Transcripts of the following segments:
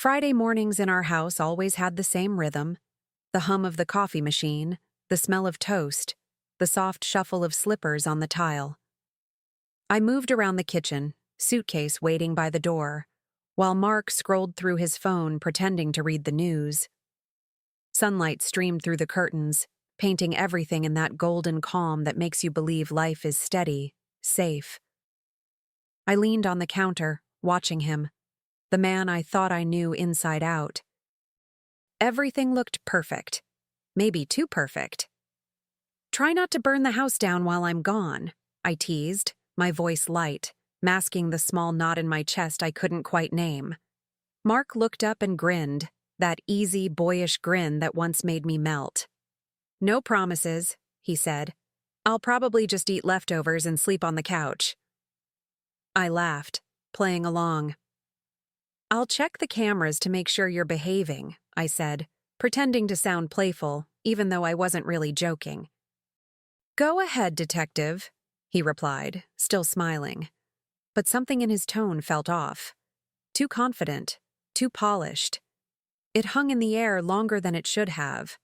Friday mornings in our house always had the same rhythm: the hum of the coffee machine, the smell of toast, the soft shuffle of slippers on the tile. I moved around the kitchen, suitcase waiting by the door, while Mark scrolled through his phone pretending to read the news. Sunlight streamed through the curtains, painting everything in that golden calm that makes you believe life is steady, safe. I leaned on the counter, watching him, the man I thought I knew inside out. Everything looked perfect, maybe too perfect. "Try not to burn the house down while I'm gone," I teased, my voice light, masking the small knot in my chest I couldn't quite name. Mark looked up and grinned, that easy, boyish grin that once made me melt. "No promises," he said. "I'll probably just eat leftovers and sleep on the couch." I laughed, playing along. "I'll check the cameras to make sure you're behaving," I said, pretending to sound playful, even though I wasn't really joking. "Go ahead, detective," he replied, still smiling. But something in his tone felt off. Too confident, too polished. It hung in the air longer than it should have.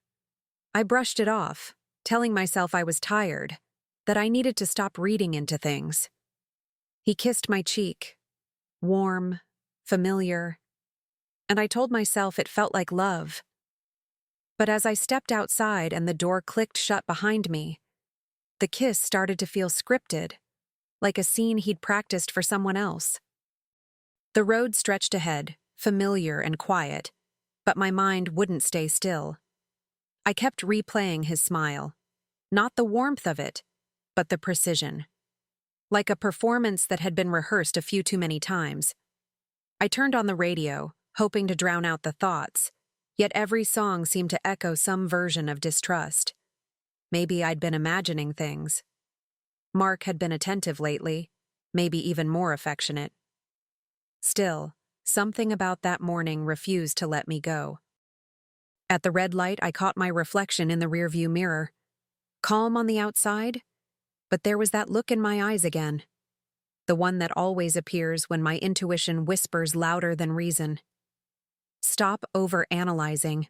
I brushed it off, telling myself I was tired, that I needed to stop reading into things. He kissed my cheek, warm, familiar, and I told myself it felt like love. But as I stepped outside and the door clicked shut behind me, the kiss started to feel scripted, like a scene he'd practiced for someone else. The road stretched ahead, familiar and quiet, but my mind wouldn't stay still. I kept replaying his smile, not the warmth of it, but the precision. Like a performance that had been rehearsed a few too many times. I turned on the radio, hoping to drown out the thoughts, yet every song seemed to echo some version of distrust. Maybe I'd been imagining things. Mark had been attentive lately, maybe even more affectionate. Still, something about that morning refused to let me go. At the red light, I caught my reflection in the rearview mirror. Calm on the outside, but there was that look in my eyes again. The one that always appears when my intuition whispers louder than reason. "Stop over-analyzing,"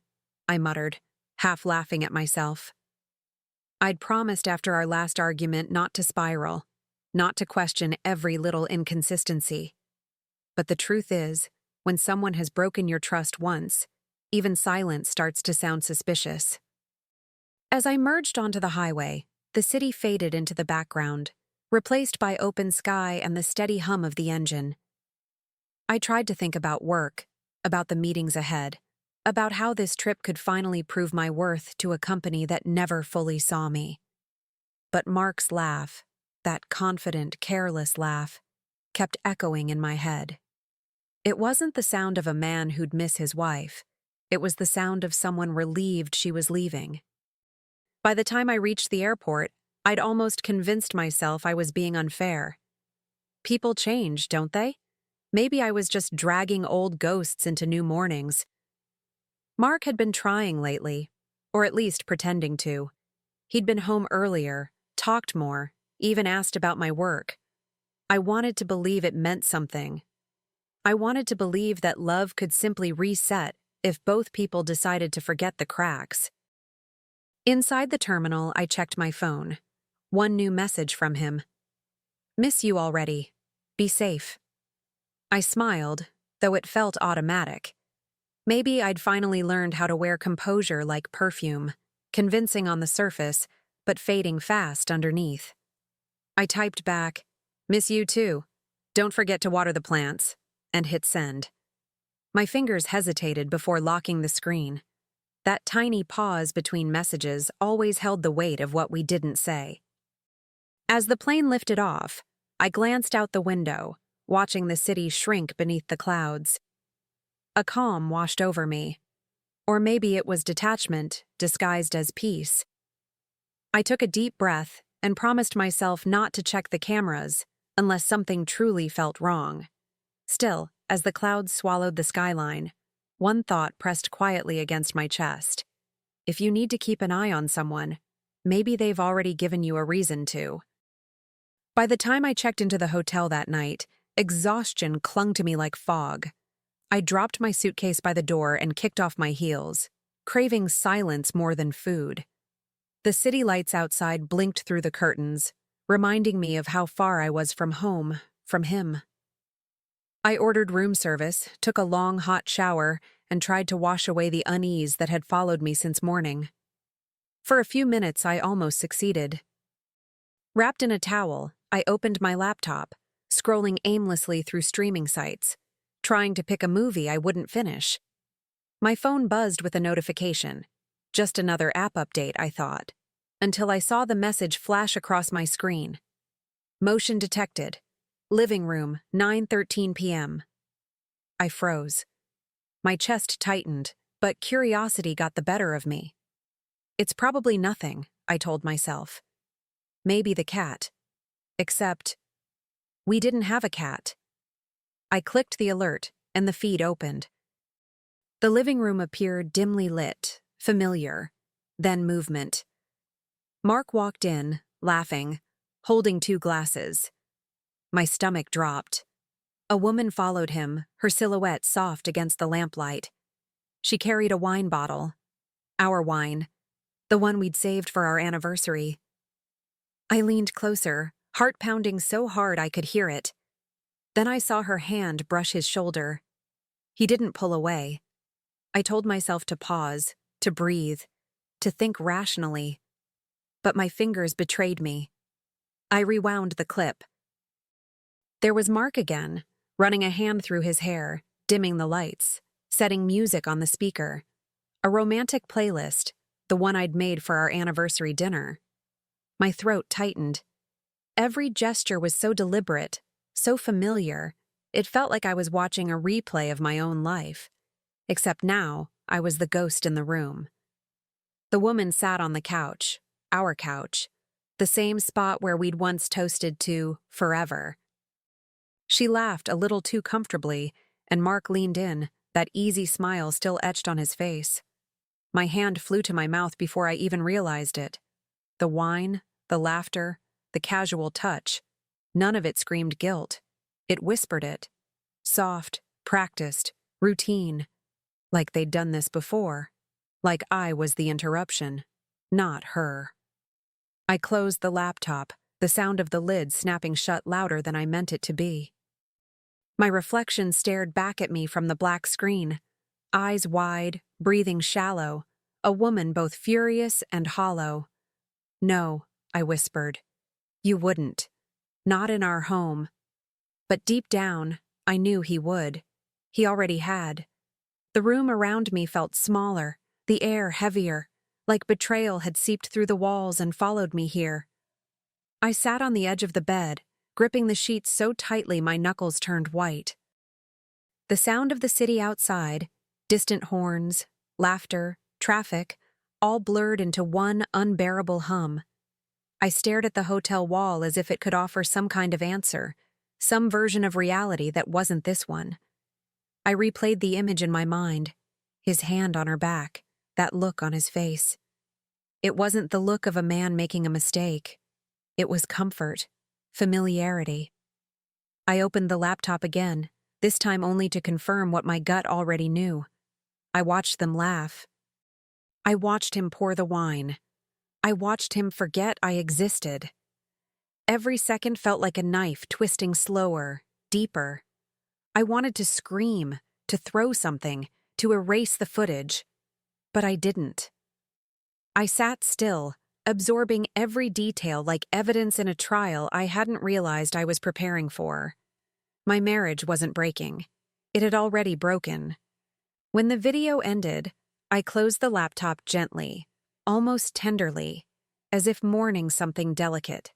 I muttered, half laughing at myself. I'd promised after our last argument not to spiral, not to question every little inconsistency. But the truth is, when someone has broken your trust once, even silence starts to sound suspicious. As I merged onto the highway, the city faded into the background, replaced by open sky and the steady hum of the engine. I tried to think about work, about the meetings ahead, about how this trip could finally prove my worth to a company that never fully saw me. But Mark's laugh, that confident, careless laugh, kept echoing in my head. It wasn't the sound of a man who'd miss his wife. It was the sound of someone relieved she was leaving. By the time I reached the airport, I'd almost convinced myself I was being unfair. People change, don't they? Maybe I was just dragging old ghosts into new mornings. Mark had been trying lately, or at least pretending to. He'd been home earlier, talked more, even asked about my work. I wanted to believe it meant something. I wanted to believe that love could simply reset if both people decided to forget the cracks. Inside the terminal, I checked my phone. One new message from him. "Miss you already. Be safe." I smiled, though it felt automatic. Maybe I'd finally learned how to wear composure like perfume, convincing on the surface, but fading fast underneath. I typed back, "Miss you too. Don't forget to water the plants," and hit send. My fingers hesitated before locking the screen. That tiny pause between messages always held the weight of what we didn't say. As the plane lifted off, I glanced out the window, watching the city shrink beneath the clouds. A calm washed over me. Or maybe it was detachment disguised as peace. I took a deep breath and promised myself not to check the cameras unless something truly felt wrong. Still, as the clouds swallowed the skyline, one thought pressed quietly against my chest. If you need to keep an eye on someone, maybe they've already given you a reason to. By the time I checked into the hotel that night, exhaustion clung to me like fog. I dropped my suitcase by the door and kicked off my heels, craving silence more than food. The city lights outside blinked through the curtains, reminding me of how far I was from home, from him. I ordered room service, took a long hot shower, and tried to wash away the unease that had followed me since morning. For a few minutes, I almost succeeded. Wrapped in a towel, I opened my laptop, scrolling aimlessly through streaming sites, trying to pick a movie I wouldn't finish. My phone buzzed with a notification. Just another app update, I thought, until I saw the message flash across my screen. Motion detected. Living room, 9:13 p.m. I froze. My chest tightened, but curiosity got the better of me. It's probably nothing, I told myself. Maybe the cat. Except, we didn't have a cat. I clicked the alert, and the feed opened. The living room appeared dimly lit, familiar, then movement. Mark walked in, laughing, holding 2 glasses. My stomach dropped. A woman followed him, her silhouette soft against the lamplight. She carried a wine bottle. Our wine. The one we'd saved for our anniversary. I leaned closer, heart pounding so hard I could hear it. Then I saw her hand brush his shoulder. He didn't pull away. I told myself to pause, to breathe, to think rationally. But my fingers betrayed me. I rewound the clip. There was Mark again, running a hand through his hair, dimming the lights, setting music on the speaker. A romantic playlist, the one I'd made for our anniversary dinner. My throat tightened. Every gesture was so deliberate, so familiar, it felt like I was watching a replay of my own life. Except now, I was the ghost in the room. The woman sat on the couch, our couch, the same spot where we'd once toasted to forever. She laughed a little too comfortably, and Mark leaned in, that easy smile still etched on his face. My hand flew to my mouth before I even realized it. The wine, the laughter, the casual touch, none of it screamed guilt. It whispered it. Soft, practiced, routine. Like they'd done this before. Like I was the interruption, not her. I closed the laptop, the sound of the lid snapping shut louder than I meant it to be. My reflection stared back at me from the black screen, eyes wide, breathing shallow, a woman both furious and hollow. No, I whispered. You wouldn't. Not in our home. But deep down, I knew he would. He already had. The room around me felt smaller, the air heavier, like betrayal had seeped through the walls and followed me here. I sat on the edge of the bed, gripping the sheets so tightly my knuckles turned white. The sound of the city outside, distant horns, laughter, traffic, all blurred into one unbearable hum. I stared at the hotel wall as if it could offer some kind of answer, some version of reality that wasn't this one. I replayed the image in my mind, his hand on her back, that look on his face. It wasn't the look of a man making a mistake. It was comfort. Familiarity. I opened the laptop again, this time only to confirm what my gut already knew. I watched them laugh. I watched him pour the wine. I watched him forget I existed. Every second felt like a knife twisting slower, deeper. I wanted to scream, to throw something, to erase the footage. But I didn't. I sat still, absorbing every detail like evidence in a trial I hadn't realized I was preparing for. My marriage wasn't breaking. It had already broken. When the video ended, I closed the laptop gently, almost tenderly, as if mourning something delicate.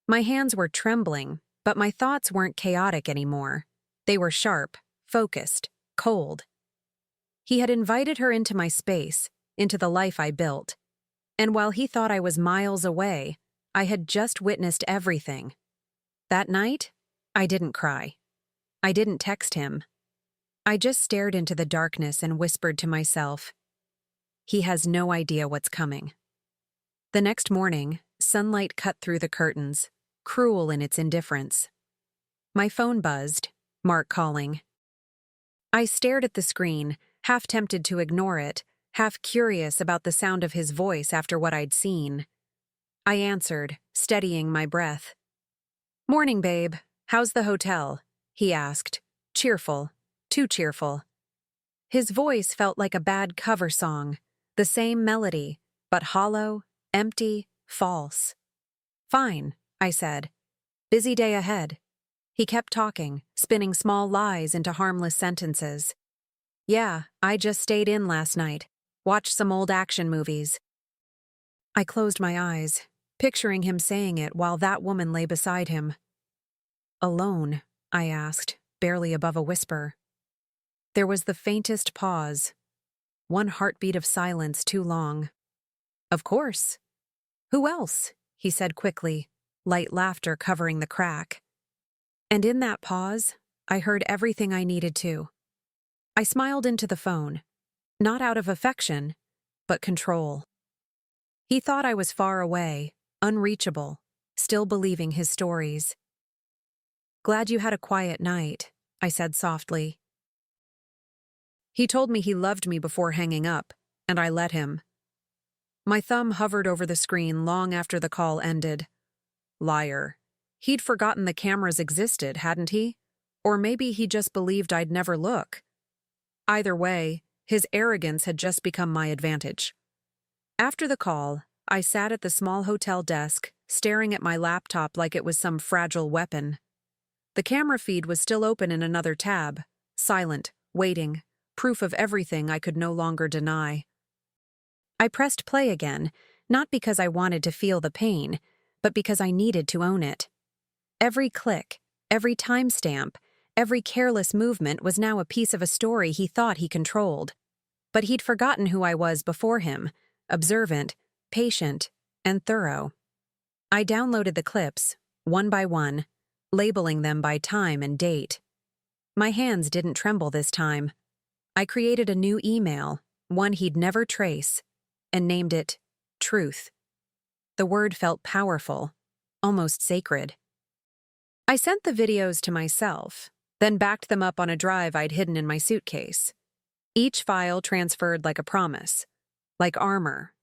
My hands were trembling, but my thoughts weren't chaotic anymore. They were sharp, focused, cold. He had invited her into my space, into the life I built. And while he thought I was miles away, I had just witnessed everything. That night, I didn't cry. I didn't text him. I just stared into the darkness and whispered to myself, he has no idea what's coming. The next morning, sunlight cut through the curtains, cruel in its indifference. My phone buzzed, Mark calling. I stared at the screen, half tempted to ignore it, half curious about the sound of his voice after what I'd seen. I answered, steadying my breath. "Morning, babe. How's the hotel?" he asked. Cheerful. Too cheerful. His voice felt like a bad cover song, the same melody, but hollow, empty, false. "Fine," I said. "Busy day ahead." He kept talking, spinning small lies into harmless sentences. "Yeah, I just stayed in last night. Watched some old action movies." I closed my eyes, picturing him saying it while that woman lay beside him. "Alone?" I asked, barely above a whisper. There was the faintest pause, one heartbeat of silence too long. "Of course. Who else?" he said quickly, light laughter covering the crack. And in that pause, I heard everything I needed to. I smiled into the phone, not out of affection, but control. He thought I was far away, unreachable, still believing his stories. "Glad you had a quiet night," I said softly. He told me he loved me before hanging up, and I let him. My thumb hovered over the screen long after the call ended. Liar. He'd forgotten the cameras existed, hadn't he? Or maybe he just believed I'd never look. Either way, his arrogance had just become my advantage. After the call, I sat at the small hotel desk, staring at my laptop like it was some fragile weapon. The camera feed was still open in another tab, silent, waiting, proof of everything I could no longer deny. I pressed play again, not because I wanted to feel the pain, but because I needed to own it. Every click, every timestamp, every careless movement was now a piece of a story he thought he controlled. But he'd forgotten who I was before him, observant, patient, and thorough. I downloaded the clips, one by one, labeling them by time and date. My hands didn't tremble this time. I created a new email, one he'd never trace, and named it Truth. The word felt powerful, almost sacred. I sent the videos to myself, then backed them up on a drive I'd hidden in my suitcase. Each file transferred like a promise, like armor.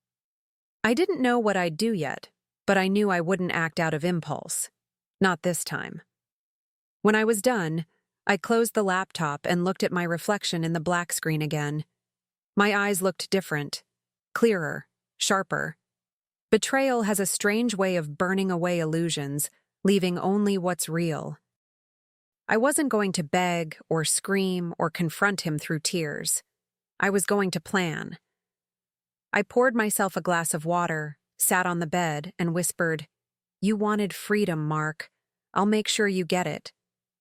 I didn't know what I'd do yet, but I knew I wouldn't act out of impulse. Not this time. When I was done, I closed the laptop and looked at my reflection in the black screen again. My eyes looked different, clearer, sharper. Betrayal has a strange way of burning away illusions, leaving only what's real. I wasn't going to beg or scream or confront him through tears. I was going to plan. I poured myself a glass of water, sat on the bed, and whispered, "You wanted freedom, Mark. I'll make sure you get it.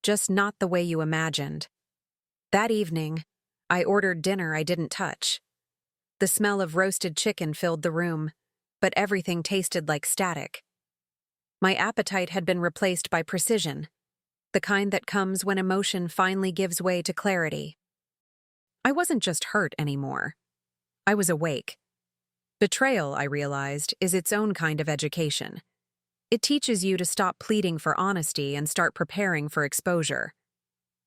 Just not the way you imagined." That evening, I ordered dinner I didn't touch. The smell of roasted chicken filled the room, but everything tasted like static. My appetite had been replaced by precision, the kind that comes when emotion finally gives way to clarity. I wasn't just hurt anymore. I was awake. Betrayal, I realized, is its own kind of education. It teaches you to stop pleading for honesty and start preparing for exposure.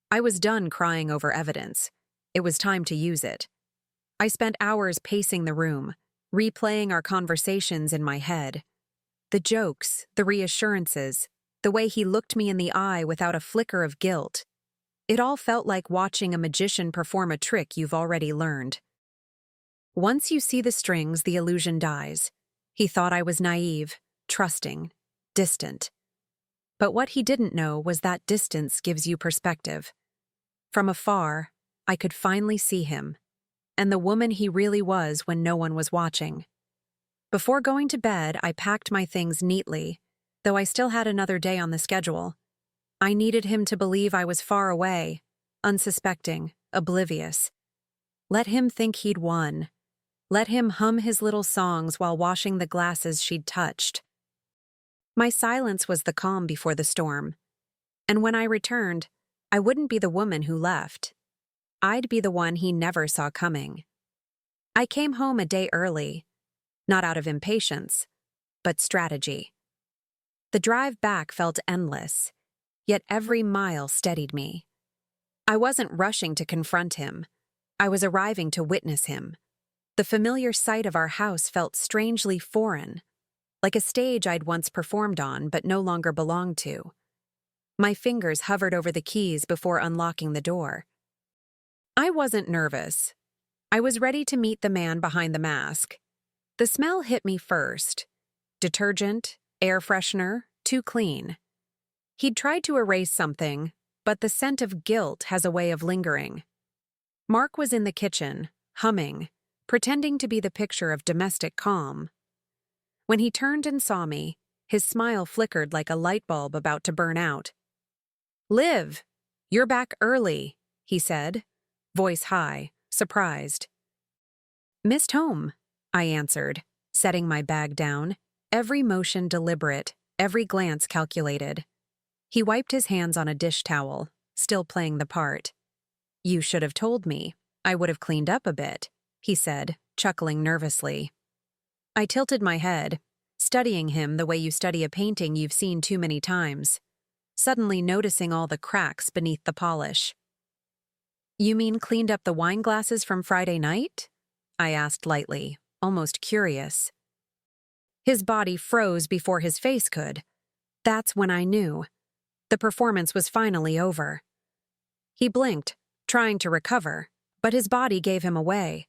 I was done crying over evidence. It was time to use it. I spent hours pacing the room, replaying our conversations in my head. The jokes, the reassurances, the way he looked me in the eye without a flicker of guilt. It all felt like watching a magician perform a trick you've already learned. Once you see the strings, the illusion dies. He thought I was naive, trusting, distant. But what he didn't know was that distance gives you perspective. From afar, I could finally see him, and the woman he really was when no one was watching. Before going to bed, I packed my things neatly, though I still had another day on the schedule. I needed him to believe I was far away, unsuspecting, oblivious. Let him think he'd won. Let him hum his little songs while washing the glasses she'd touched. My silence was the calm before the storm. And when I returned, I wouldn't be the woman who left. I'd be the one he never saw coming. I came home a day early, not out of impatience, but strategy. The drive back felt endless, yet every mile steadied me. I wasn't rushing to confront him. I was arriving to witness him. The familiar sight of our house felt strangely foreign, like a stage I'd once performed on but no longer belonged to. My fingers hovered over the keys before unlocking the door. I wasn't nervous. I was ready to meet the man behind the mask. The smell hit me first. Detergent, air freshener, too clean. He'd tried to erase something, but the scent of guilt has a way of lingering. Mark was in the kitchen, humming, pretending to be the picture of domestic calm. When he turned and saw me, his smile flickered like a light bulb about to burn out. "Liv, you're back early," he said, voice high, surprised. "Missed home," I answered, setting my bag down, every motion deliberate, every glance calculated. He wiped his hands on a dish towel, still playing the part. "You should have told me. I would have cleaned up a bit," he said, chuckling nervously. I tilted my head, studying him the way you study a painting you've seen too many times, suddenly noticing all the cracks beneath the polish. "You mean cleaned up the wine glasses from Friday night?" I asked lightly, almost curious. His body froze before his face could. That's when I knew. The performance was finally over. He blinked, trying to recover, but his body gave him away.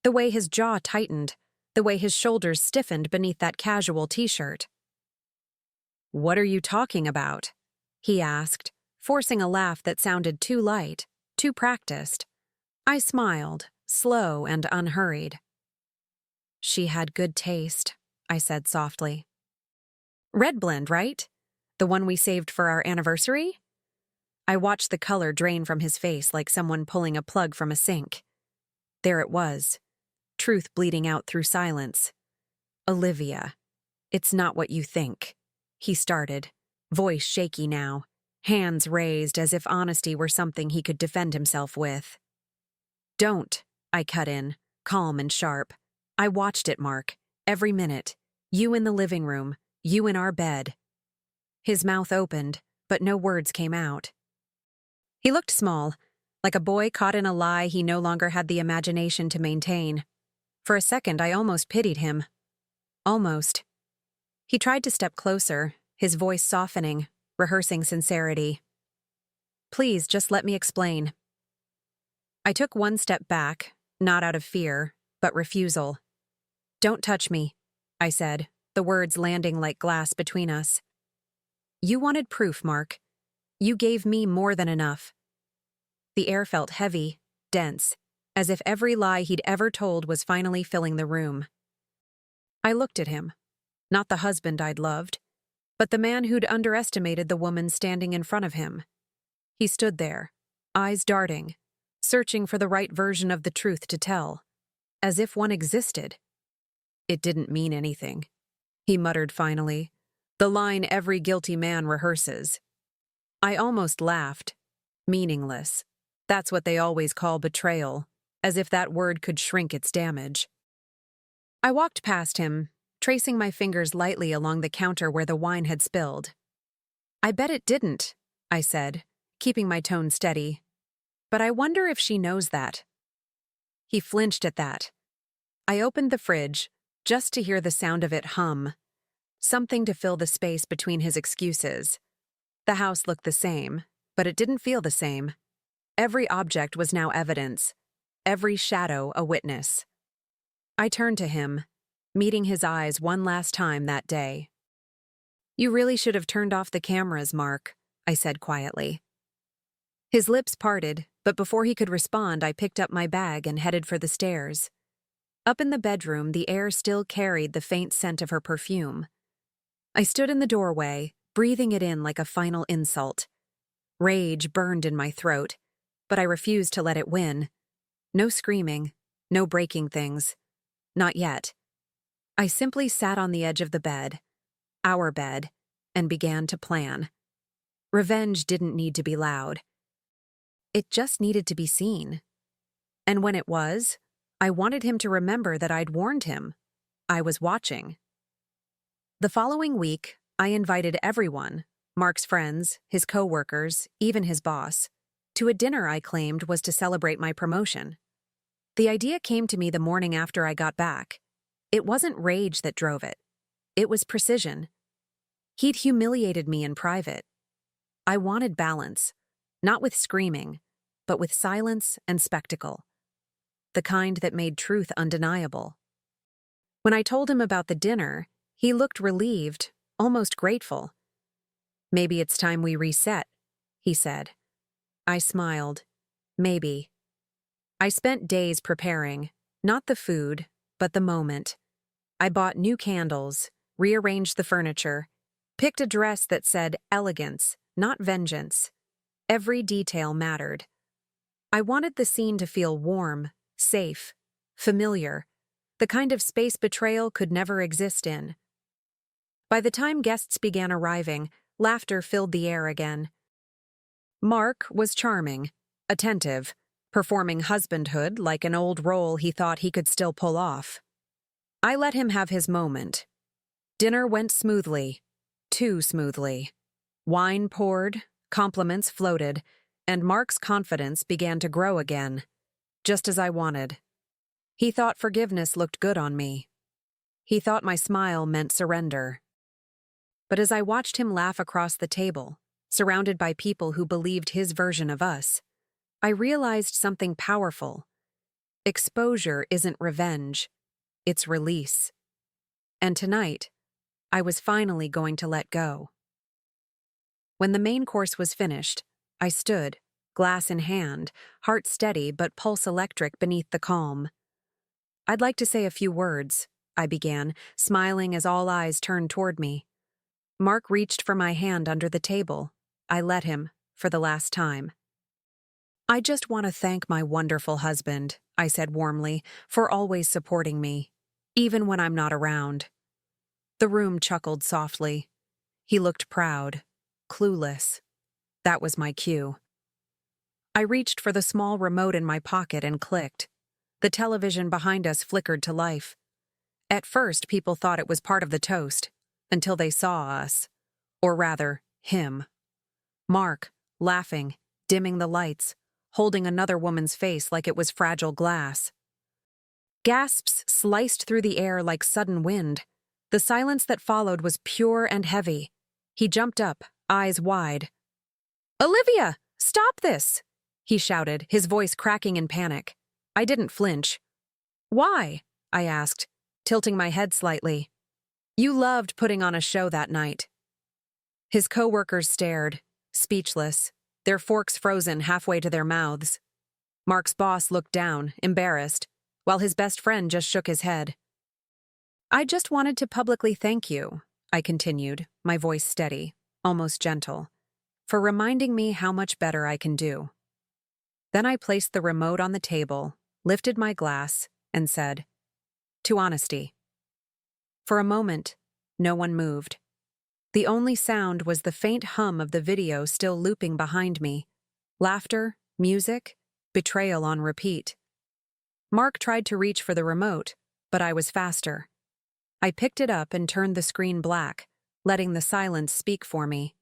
The way his jaw tightened, the way his shoulders stiffened beneath that casual t-shirt. "What are you talking about?" he asked, forcing a laugh that sounded too light, too practiced. I smiled, slow and unhurried. "She had good taste," I said softly. "Red blend, right? The one we saved for our anniversary?" I watched the color drain from his face like someone pulling a plug from a sink. There it was, truth bleeding out through silence. "Olivia, it's not what you think," he started, voice shaky now, hands raised as if honesty were something he could defend himself with. "Don't," I cut in, calm and sharp. "I watched it, Mark, every minute. You in the living room, you in our bed." His mouth opened, but no words came out. He looked small, like a boy caught in a lie he no longer had the imagination to maintain. For a second, I almost pitied him. Almost. He tried to step closer, his voice softening, rehearsing sincerity. "Please, just let me explain." I took one step back, not out of fear, but refusal. "Don't touch me," I said, the words landing like glass between us. "You wanted proof, Mark. You gave me more than enough." The air felt heavy, dense, as if every lie he'd ever told was finally filling the room. I looked at him, not the husband I'd loved, but the man who'd underestimated the woman standing in front of him. He stood there, eyes darting, searching for the right version of the truth to tell, as if one existed. "It didn't mean anything," he muttered finally, the line every guilty man rehearses. I almost laughed. Meaningless. That's what they always call betrayal, as if that word could shrink its damage. I walked past him, tracing my fingers lightly along the counter where the wine had spilled. "I bet it didn't," I said, keeping my tone steady. "But I wonder if she knows that." He flinched at that. I opened the fridge, just to hear the sound of it hum, something to fill the space between his excuses. The house looked the same, but it didn't feel the same. Every object was now evidence, every shadow a witness. I turned to him, meeting his eyes one last time that day. "You really should have turned off the cameras, Mark," I said quietly. His lips parted, but before he could respond, I picked up my bag and headed for the stairs. Up in the bedroom, the air still carried the faint scent of her perfume. I stood in the doorway, breathing it in like a final insult. Rage burned in my throat, but I refused to let it win. No screaming, no breaking things. Not yet. I simply sat on the edge of the bed, our bed, and began to plan. Revenge didn't need to be loud. It just needed to be seen. And when it was, I wanted him to remember that I'd warned him. I was watching. The following week, I invited everyone, Mark's friends, his co-workers, even his boss, to a dinner I claimed was to celebrate my promotion. The idea came to me the morning after I got back. It wasn't rage that drove it. It was precision. He'd humiliated me in private. I wanted balance, not with screaming, but with silence and spectacle, the kind that made truth undeniable. When I told him about the dinner, he looked relieved, almost grateful. "Maybe it's time we reset," he said. I smiled. Maybe. I spent days preparing, not the food, but the moment. I bought new candles, rearranged the furniture, picked a dress that said elegance, not vengeance. Every detail mattered. I wanted the scene to feel warm, safe, familiar, the kind of space betrayal could never exist in. By the time guests began arriving, laughter filled the air again. Mark was charming, attentive, performing husbandhood like an old role he thought he could still pull off. I let him have his moment. Dinner went smoothly, too smoothly. Wine poured, compliments floated, and Mark's confidence began to grow again, just as I wanted. He thought forgiveness looked good on me. He thought my smile meant surrender. But as I watched him laugh across the table, surrounded by people who believed his version of us, I realized something powerful. Exposure isn't revenge, it's release. And tonight, I was finally going to let go. When the main course was finished, I stood, glass in hand, heart steady but pulse electric beneath the calm. "I'd like to say a few words," I began, smiling as all eyes turned toward me. Mark reached for my hand under the table. I let him, for the last time. "I just want to thank my wonderful husband," I said warmly, "for always supporting me, even when I'm not around." The room chuckled softly. He looked proud, clueless. That was my cue. I reached for the small remote in my pocket and clicked. The television behind us flickered to life. At first, people thought it was part of the toast, until they saw us. Or rather, him. Mark, laughing, dimming the lights, holding another woman's face like it was fragile glass. Gasps sliced through the air like sudden wind. The silence that followed was pure and heavy. He jumped up, eyes wide. "Olivia, stop this!" he shouted, his voice cracking in panic. I didn't flinch. "Why?" I asked, tilting my head slightly. "You loved putting on a show that night." His co-workers stared, speechless, their forks frozen halfway to their mouths. Mark's boss looked down, embarrassed, while his best friend just shook his head. "I just wanted to publicly thank you," I continued, my voice steady, almost gentle, "for reminding me how much better I can do." Then I placed the remote on the table, lifted my glass, and said, "To honesty." For a moment, no one moved. The only sound was the faint hum of the video still looping behind me. Laughter, music, betrayal on repeat. Mark tried to reach for the remote, but I was faster. I picked it up and turned the screen black, letting the silence speak for me.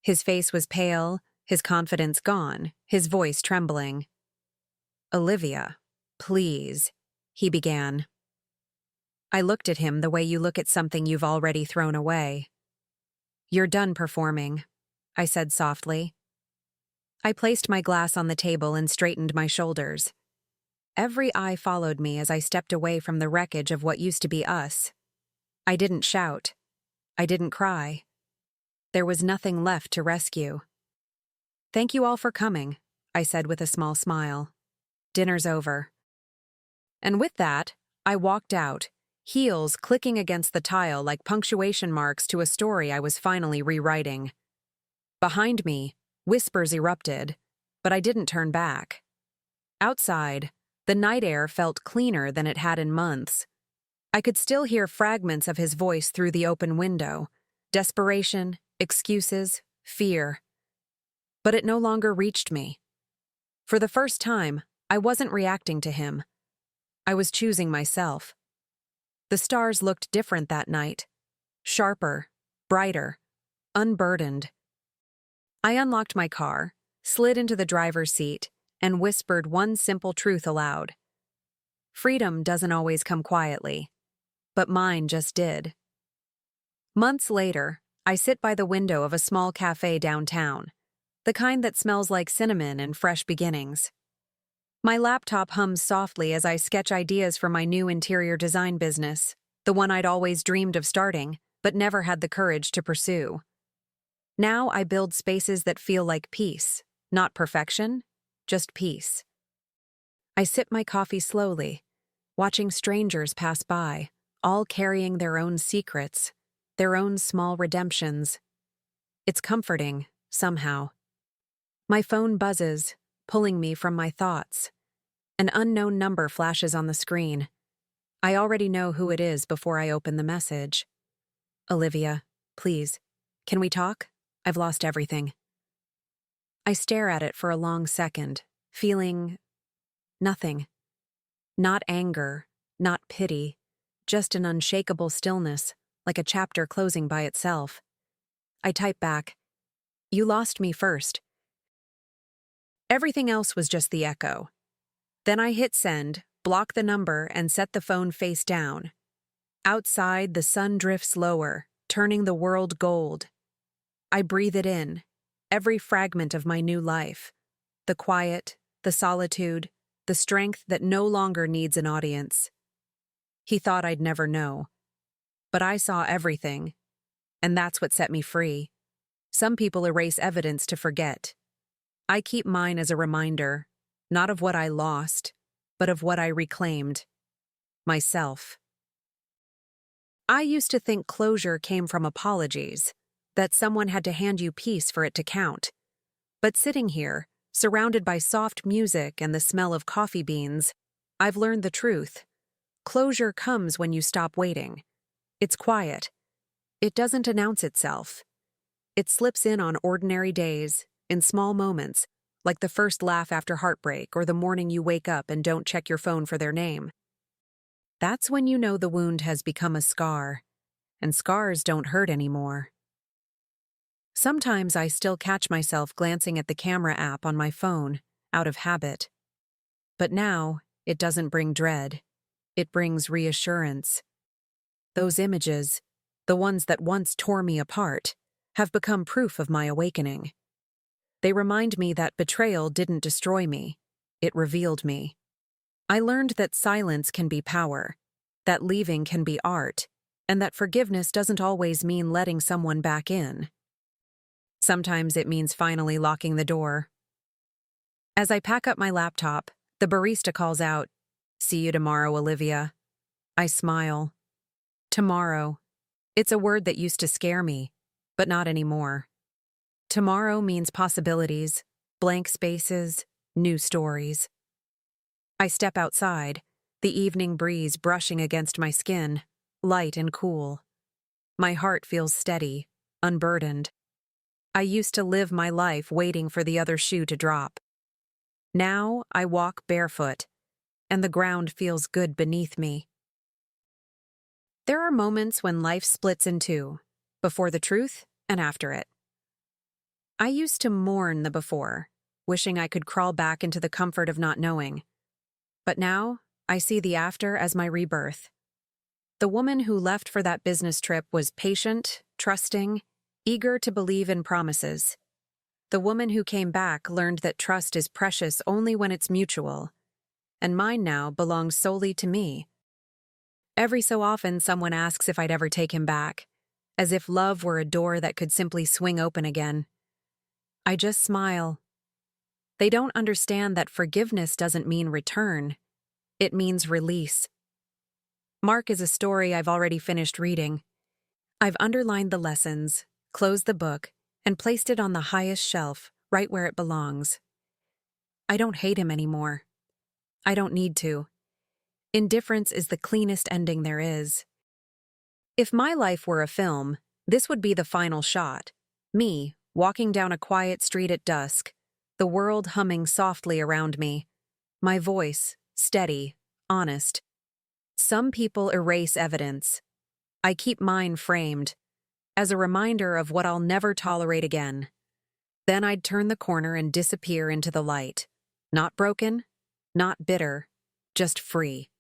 His face was pale, his confidence gone, his voice trembling. "Olivia, please," he began. I looked at him the way you look at something you've already thrown away. "You're done performing," I said softly. I placed my glass on the table and straightened my shoulders. Every eye followed me as I stepped away from the wreckage of what used to be us. I didn't shout. I didn't cry. There was nothing left to rescue. "Thank you all for coming," I said with a small smile. "Dinner's over." And with that, I walked out, heels clicking against the tile like punctuation marks to a story I was finally rewriting. Behind me, whispers erupted, but I didn't turn back. Outside, the night air felt cleaner than it had in months. I could still hear fragments of his voice through the open window, desperation, excuses, fear. But it no longer reached me. For the first time, I wasn't reacting to him. I was choosing myself. The stars looked different that night. Sharper, brighter, unburdened. I unlocked my car, slid into the driver's seat, and whispered one simple truth aloud. Freedom doesn't always come quietly, but mine just did. Months later, I sit by the window of a small cafe downtown, the kind that smells like cinnamon and fresh beginnings. My laptop hums softly as I sketch ideas for my new interior design business, the one I'd always dreamed of starting, but never had the courage to pursue. Now I build spaces that feel like peace, not perfection, just peace. I sip my coffee slowly, watching strangers pass by, all carrying their own secrets, their own small redemptions. It's comforting, somehow. My phone buzzes, pulling me from my thoughts. An unknown number flashes on the screen. I already know who it is before I open the message. Olivia, please, can we talk? I've lost everything. I stare at it for a long second, feeling nothing. Not anger, not pity, just an unshakable stillness, like a chapter closing by itself. I type back, "You lost me first." Everything else was just the echo. Then I hit send, block the number, and set the phone face down. Outside, the sun drifts lower, turning the world gold. I breathe it in, every fragment of my new life. The quiet, the solitude, the strength that no longer needs an audience. He thought I'd never know. But I saw everything, and that's what set me free. Some people erase evidence to forget. I keep mine as a reminder, not of what I lost, but of what I reclaimed. Myself. I used to think closure came from apologies, that someone had to hand you peace for it to count. But sitting here, surrounded by soft music and the smell of coffee beans, I've learned the truth. Closure comes when you stop waiting. It's quiet. It doesn't announce itself. It slips in on ordinary days, in small moments, like the first laugh after heartbreak or the morning you wake up and don't check your phone for their name. That's when you know the wound has become a scar, and scars don't hurt anymore. Sometimes I still catch myself glancing at the camera app on my phone, out of habit. But now, it doesn't bring dread. It brings reassurance. Those images, the ones that once tore me apart, have become proof of my awakening. They remind me that betrayal didn't destroy me. It revealed me. I learned that silence can be power, that leaving can be art, and that forgiveness doesn't always mean letting someone back in. Sometimes it means finally locking the door. As I pack up my laptop, the barista calls out, "See you tomorrow, Olivia." I smile. Tomorrow. It's a word that used to scare me, but not anymore. Tomorrow means possibilities, blank spaces, new stories. I step outside, the evening breeze brushing against my skin, light and cool. My heart feels steady, unburdened. I used to live my life waiting for the other shoe to drop. Now I walk barefoot, and the ground feels good beneath me. There are moments when life splits in two, before the truth and after it. I used to mourn the before, wishing I could crawl back into the comfort of not knowing. But now, I see the after as my rebirth. The woman who left for that business trip was patient, trusting, eager to believe in promises. The woman who came back learned that trust is precious only when it's mutual, and mine now belongs solely to me. Every so often someone asks if I'd ever take him back, as if love were a door that could simply swing open again. I just smile. They don't understand that forgiveness doesn't mean return. It means release. Mark is a story I've already finished reading. I've underlined the lessons, closed the book, and placed it on the highest shelf, right where it belongs. I don't hate him anymore. I don't need to. Indifference is the cleanest ending there is. If my life were a film, this would be the final shot. Me, walking down a quiet street at dusk, the world humming softly around me. My voice, steady, honest. Some people erase evidence. I keep mine framed, as a reminder of what I'll never tolerate again. Then I'd turn the corner and disappear into the light. Not broken, not bitter, just free.